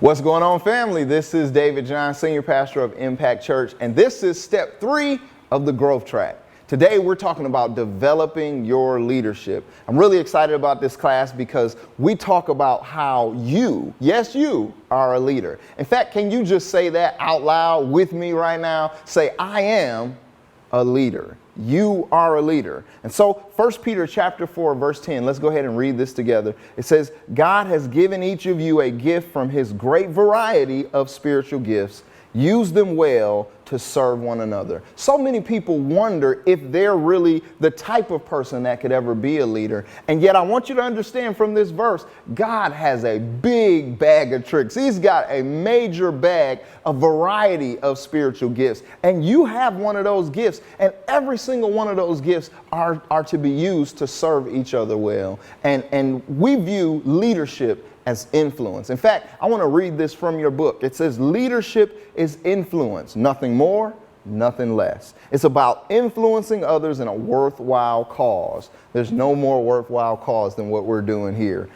What's going on, family? This is David John, Senior Pastor of Impact Church, and this is step 3 of the growth track. Today, we're talking about developing your leadership. I'm really excited about this class because we talk about how you, yes, you are a leader. In fact, can you just say that out loud with me right now? Say, I am a leader. You are a leader. And so 1 Peter chapter 4, verse 10, let's go ahead and read this together. It says, God has given each of you a gift from his great variety of spiritual gifts. Use them well to serve one another. So many people wonder if they're really the type of person that could ever be a leader. And yet I want you to understand from this verse, God has a big bag of tricks. He's got a major bag, a variety of spiritual gifts. And you have one of those gifts. And every single one of those gifts are to be used to serve each other well. And we view leadership as influence. In fact, I want to read this from your book. It says, leadership is influence, nothing more, nothing less. It's about influencing others in a worthwhile cause. There's no more worthwhile cause than what we're doing here.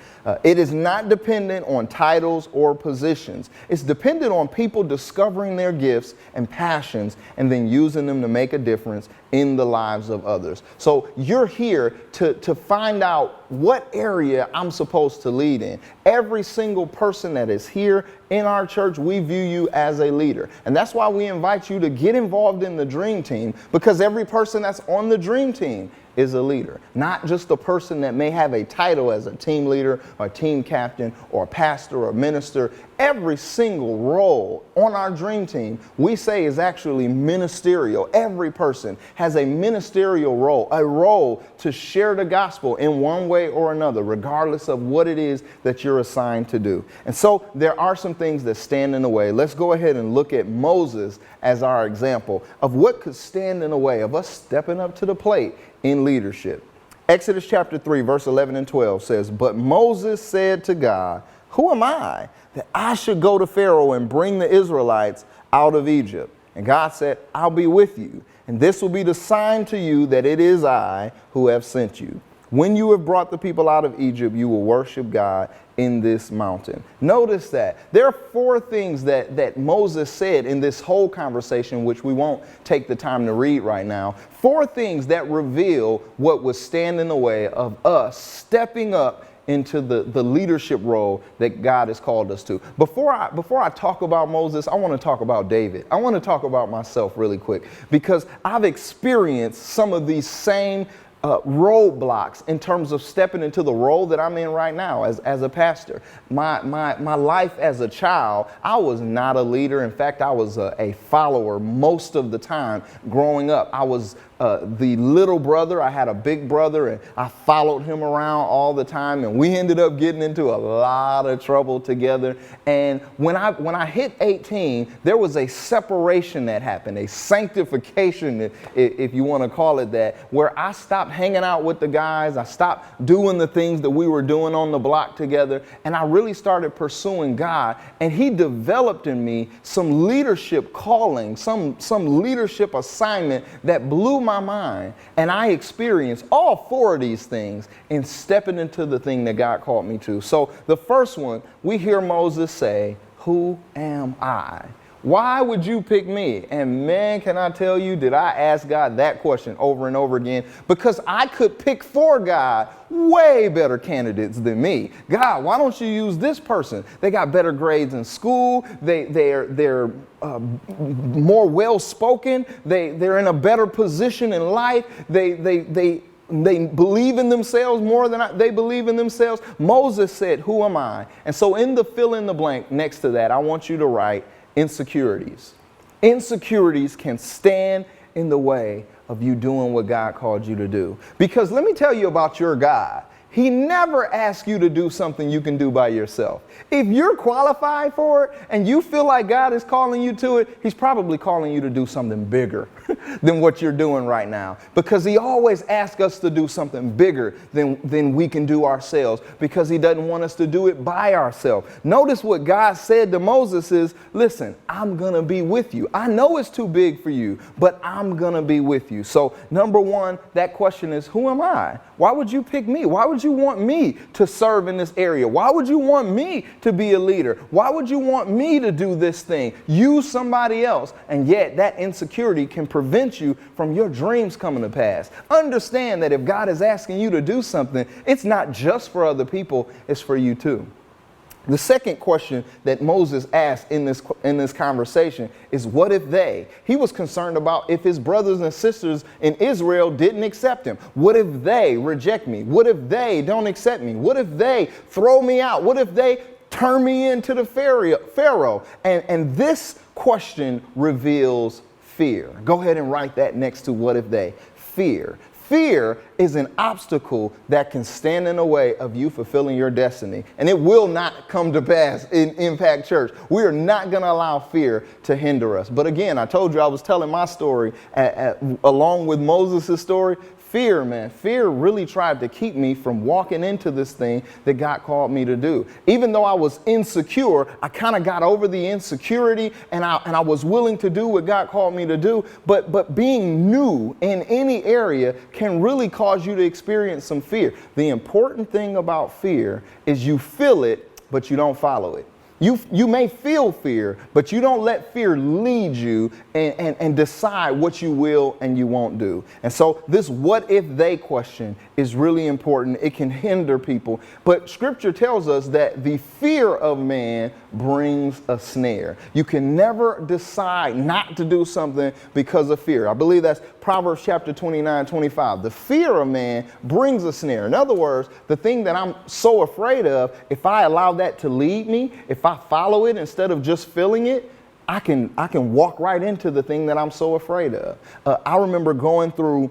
It is not dependent on titles or positions. It's dependent on people discovering their gifts and passions and then using them to make a difference in the lives of others. So you're here to find out what area I'm supposed to lead in. Every single person that is here in our church, we view you as a leader. And that's why we invite you to get involved in the dream team, because every person that's on the dream team is a leader, not just a person that may have a title as a team leader or team captain or a pastor or a minister. Every single role on our dream team, we say, is actually ministerial. Every person has a ministerial role, a role to share the gospel in one way or another, regardless of what it is that you're assigned to do. And so there are some things that stand in the way. Let's go ahead and look at Moses as our example of what could stand in the way of us stepping up to the plate in leadership. Exodus chapter 3, verse 11 and 12 says, but Moses said to God, who am I that I should go to Pharaoh and bring the Israelites out of Egypt? And God said, I'll be with you, and this will be the sign to you that it is I who have sent you. When you have brought the people out of Egypt, you will worship God in this mountain. Notice that there are 4 things that Moses said in this whole conversation, which we won't take the time to read right now. 4 things that reveal what would stand in the way of us stepping up into the leadership role that God has called us to. Before I talk about Moses, I want to talk about David. I want to talk about myself really quick, because I've experienced some of these same roadblocks in terms of stepping into the role that I'm in right now as a pastor. My life as a child, I was not a leader. In fact, I was a follower most of the time growing up. I was the little brother. I had a big brother, and I followed him around all the time, and we ended up getting into a lot of trouble together. And when I hit 18, there was a separation that happened, a sanctification, if you want to call it that, where I stopped hanging out with the guys. I stopped doing the things that we were doing on the block together, and I really started pursuing God. And he developed in me some leadership calling, some leadership assignment that blew my mind. And I experienced all 4 of these things in stepping into the thing that God called me to. So the first one, we hear Moses say, who am I? Why would you pick me? And man, can I tell you, did I ask God that question over and over again? Because I could pick for God way better candidates than me. God, why don't you use this person? They got better grades in school. They're more well-spoken. They're in a better position in life. They believe in themselves more than they believe in themselves. Moses said, who am I? And so in the fill in the blank next to that, I want you to write insecurities. Insecurities can stand in the way of you doing what God called you to do. Because let me tell you about your God. He never asks you to do something you can do by yourself. If you're qualified for it and you feel like God is calling you to it, he's probably calling you to do something bigger than what you're doing right now. Because he always asks us to do something bigger than we can do ourselves, because he doesn't want us to do it by ourselves. Notice what God said to Moses is, listen, I'm going to be with you. I know it's too big for you, but I'm going to be with you. So number one, that question is, who am I? Why would you pick me? Why would you want me to serve in this area? Why would you want me to be a leader? Why would you want me to do this thing? Use somebody else. And yet that insecurity can prevent you from your dreams coming to pass. Understand that if God is asking you to do something, it's not just for other people, it's for you too. The second question that Moses asked in this conversation is, what if they? He was concerned about if his brothers and sisters in Israel didn't accept him. What if they reject me? What if they don't accept me? What if they throw me out? What if they turn me into the Pharaoh? And this question reveals fear. Go ahead and write that next to what if they. Fear. Fear is an obstacle that can stand in the way of you fulfilling your destiny. And it will not come to pass in Impact Church. We are not going to allow fear to hinder us. But again, I told you I was telling my story along with Moses' story. Fear, man, fear really tried to keep me from walking into this thing that God called me to do. Even though I was insecure, I kind of got over the insecurity and I was willing to do what God called me to do. But being new in any area can really cause you to experience some fear. The important thing about fear is you feel it, but you don't follow it. You may feel fear, but you don't let fear lead you and decide what you will and you won't do. And so this what if they question is really important. It can hinder people. But scripture tells us that the fear of man brings a snare. You can never decide not to do something because of fear. I believe that's Proverbs chapter 29:25. The fear of man brings a snare. In other words, the thing that I'm so afraid of, if I allow that to lead me, if I follow it instead of just feeling it, I can walk right into the thing that I'm so afraid of. I remember going through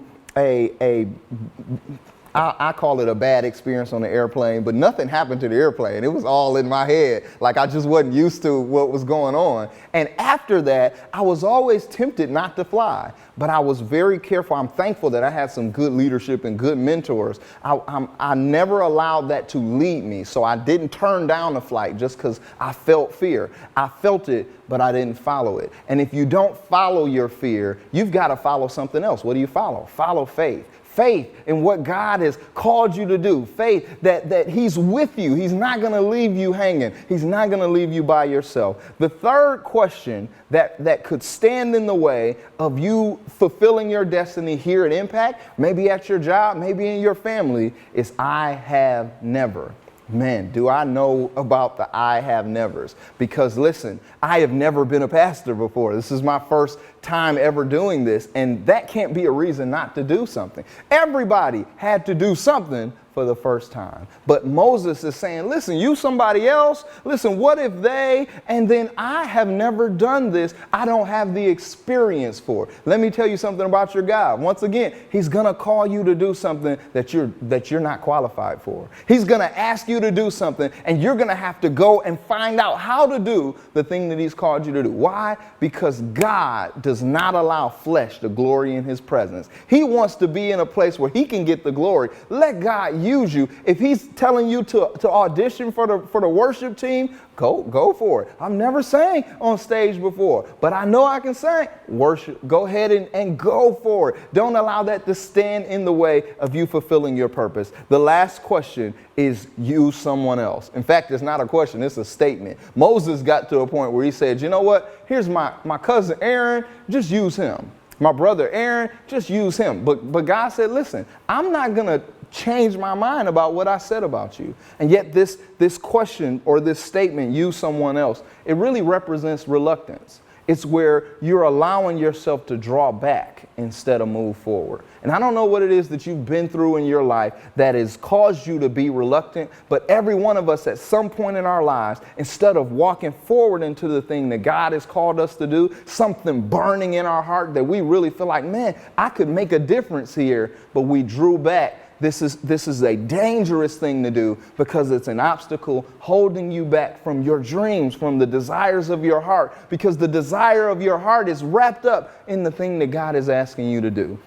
I call it a bad experience on the airplane, but nothing happened to the airplane. It was all in my head. Like I just wasn't used to what was going on. And after that, I was always tempted not to fly, but I was very careful. I'm thankful that I had some good leadership and good mentors. I never allowed that to lead me. So I didn't turn down the flight just because I felt fear. I felt it, but I didn't follow it. And if you don't follow your fear, you've got to follow something else. What do you follow? Follow faith. Faith in what God has called you to do. Faith that he's with you. He's not going to leave you hanging. He's not going to leave you by yourself. The third question that could stand in the way of you fulfilling your destiny here at Impact, maybe at your job, maybe in your family, is I have never. Man, do I know about the I have nevers? Because listen, I have never been a pastor before. This is my first time ever doing this, and that can't be a reason not to do something. Everybody had to do something for the first time. But Moses is saying, listen, you somebody else, listen, what if they, and then I have never done this. I don't have the experience for it. Let me tell you something about your God. Once again, he's going to call you to do something that you're not qualified for. He's going to ask you to do something, and you're going to have to go and find out how to do the thing that he's called you to do. Why? Because God does not allow flesh to glory in his presence. He wants to be in a place where he can get the glory. Let God use you. If he's telling you to audition for the worship team, go for it. I've never sang on stage before, but I know I can sing. Worship. Go ahead and go for it. Don't allow that to stand in the way of you fulfilling your purpose. The last question is use someone else. In fact, it's not a question, it's a statement. Moses got to a point where he said, you know what? Here's my cousin Aaron, just use him. My brother Aaron, just use him. But God said, listen, I'm not going to change my mind about what I said about you. And yet this question or this statement, use someone else, it really represents reluctance. It's where you're allowing yourself to draw back instead of move forward. And I don't know what it is that you've been through in your life that has caused you to be reluctant, but every one of us at some point in our lives, instead of walking forward into the thing that God has called us to do, something burning in our heart that we really feel like, man, I could make a difference here, but we drew back. This is a dangerous thing to do because it's an obstacle holding you back from your dreams, from the desires of your heart, because the desire of your heart is wrapped up in the thing that God is asking you to do.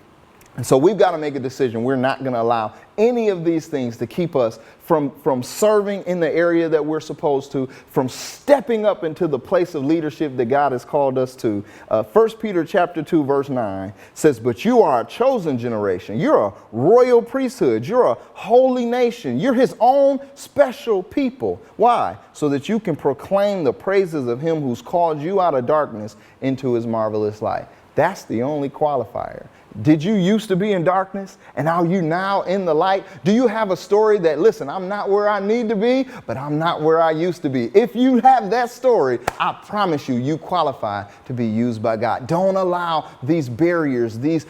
And so we've got to make a decision. We're not going to allow any of these things to keep us from serving in the area that we're supposed to, from stepping up into the place of leadership that God has called us to. 1 Peter chapter 2, verse 9 says, but you are a chosen generation. You're a royal priesthood. You're a holy nation. You're his own special people. Why? So that you can proclaim the praises of him who's called you out of darkness into his marvelous light. That's the only qualifier. Did you used to be in darkness and are you now in the light? Do you have a story that, listen, I'm not where I need to be, but I'm not where I used to be? If you have that story, I promise you, you qualify to be used by God. Don't allow these barriers, these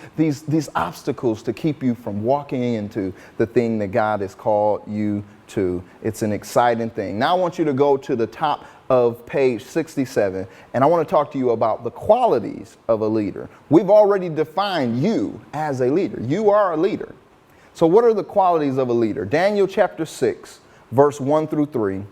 obstacles to keep you from walking into the thing that God has called you to. It's an exciting thing. Now I want you to go to the top of page 67, and I want to talk to you about the qualities of a leader. We've already defined you as a leader. You are a leader. So what are the qualities of a leader? Daniel chapter 6, verse 1 through 3.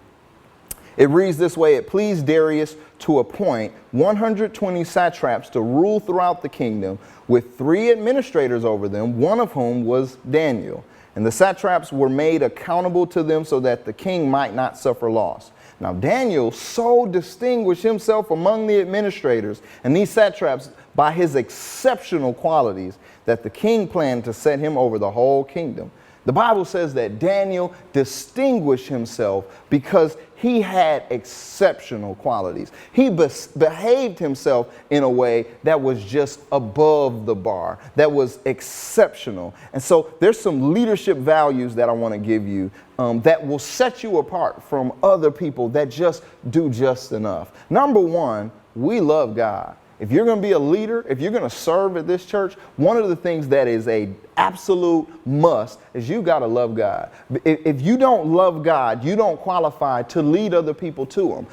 It reads this way: it pleased Darius to appoint 120 satraps to rule throughout the kingdom, with 3 administrators over them, one of whom was Daniel. And the satraps were made accountable to them so that the king might not suffer loss. Now Daniel so distinguished himself among the administrators and these satraps by his exceptional qualities that the king planned to set him over the whole kingdom. The Bible says that Daniel distinguished himself because he had exceptional qualities. He behaved himself in a way that was just above the bar, that was exceptional. And so there's some leadership values that I want to give you that will set you apart from other people that just do just enough. Number one, we love God. If you're going to be a leader, if you're going to serve at this church, one of the things that is a absolute must is you got to love God. If you don't love God, you don't qualify to lead other people to him.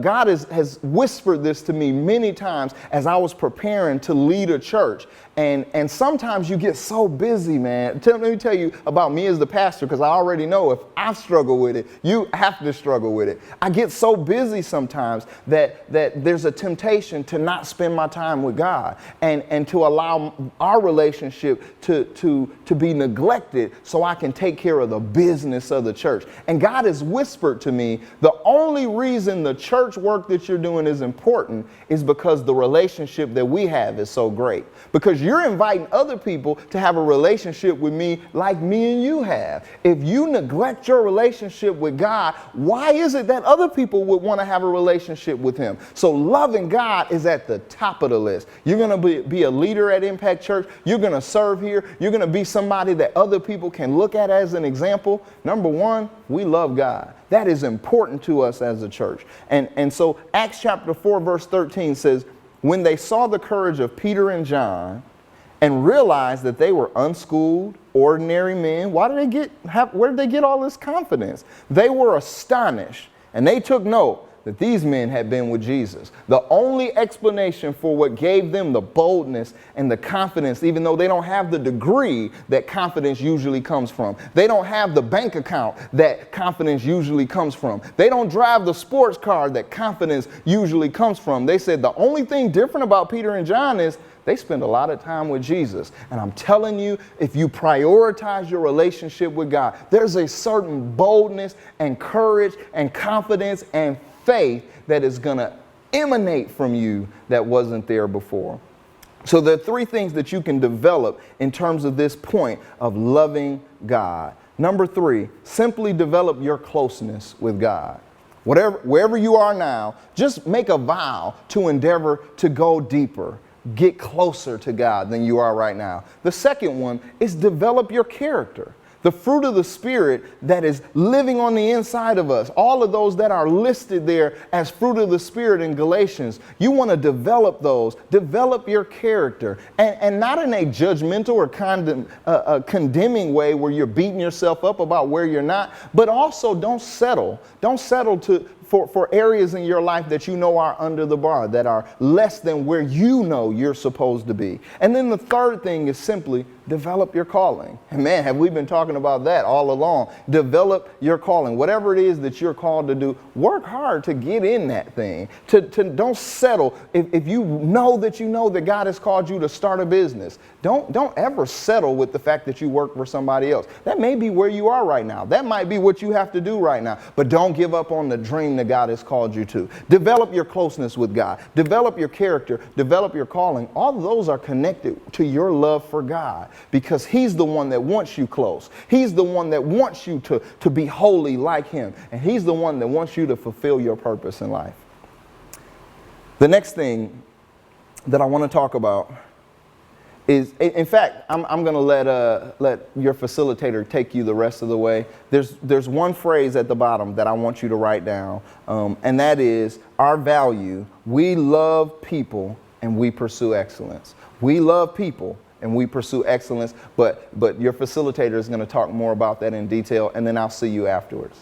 God has whispered this to me many times as I was preparing to lead a church. And sometimes you get so busy, man. Let me tell you about me as the pastor, because I already know if I struggle with it, you have to struggle with it. I get so busy sometimes that there's a temptation to not spend my time with God and to allow our relationship to be neglected so I can take care of the business of the church. And God has whispered to me, the only reason the church work that you're doing is important is because the relationship that we have is so great. Because you're inviting other people to have a relationship with me like me and you have. If you neglect your relationship with God, why is it that other people would want to have a relationship with him? So loving God is at the top of the list. You're going to be a leader at Impact Church. You're going to serve here. You're going to be somebody that other people can look at as an example. Number one, we love God. That is important to us as a church. And so Acts chapter 4, verse 13 says, when they saw the courage of Peter and John and realized that they were unschooled, ordinary men, where did they get all this confidence? They were astonished, and they took note that these men had been with Jesus. The only explanation for what gave them the boldness and the confidence, even though they don't have the degree that confidence usually comes from. They don't have the bank account that confidence usually comes from. They don't drive the sports car that confidence usually comes from. They said the only thing different about Peter and John is they spend a lot of time with Jesus. And I'm telling you, if you prioritize your relationship with God, there's a certain boldness and courage and confidence and faith that is going to emanate from you that wasn't there before. So there are 3 things that you can develop in terms of this point of loving God. Number 3, simply develop your closeness with God. Wherever you are now, just make a vow to endeavor to go deeper, get closer to God than you are right now. The second one is develop your character. The fruit of the Spirit that is living on the inside of us, all of those that are listed there as fruit of the Spirit in Galatians, you want to develop those, develop your character, and not in a judgmental or condemning way where you're beating yourself up about where you're not, but also don't settle for areas in your life that you know are under the bar, that are less than where you know you're supposed to be. And then the third thing is simply develop your calling. And man, have we been talking about that all along. Develop your calling. Whatever it is that you're called to do, work hard to get in that thing. To don't settle. If you know that God has called you to start a business, don't ever settle with the fact that you work for somebody else. That may be where you are right now. That might be what you have to do right now. But don't give up on the dream that God has called you to. Develop your closeness with God. Develop your character. Develop your calling. All of those are connected to your love for God, because he's the one that wants you close. He's the one that wants you to be holy like him. And he's the one that wants you to fulfill your purpose in life. The next thing that I want to talk about is, in fact, I'm going to let your facilitator take you the rest of the way. There's one phrase at the bottom that I want you to write down, and that is our value. We love people and we pursue excellence. We love people and we pursue excellence, but your facilitator is going to talk more about that in detail, and then I'll see you afterwards.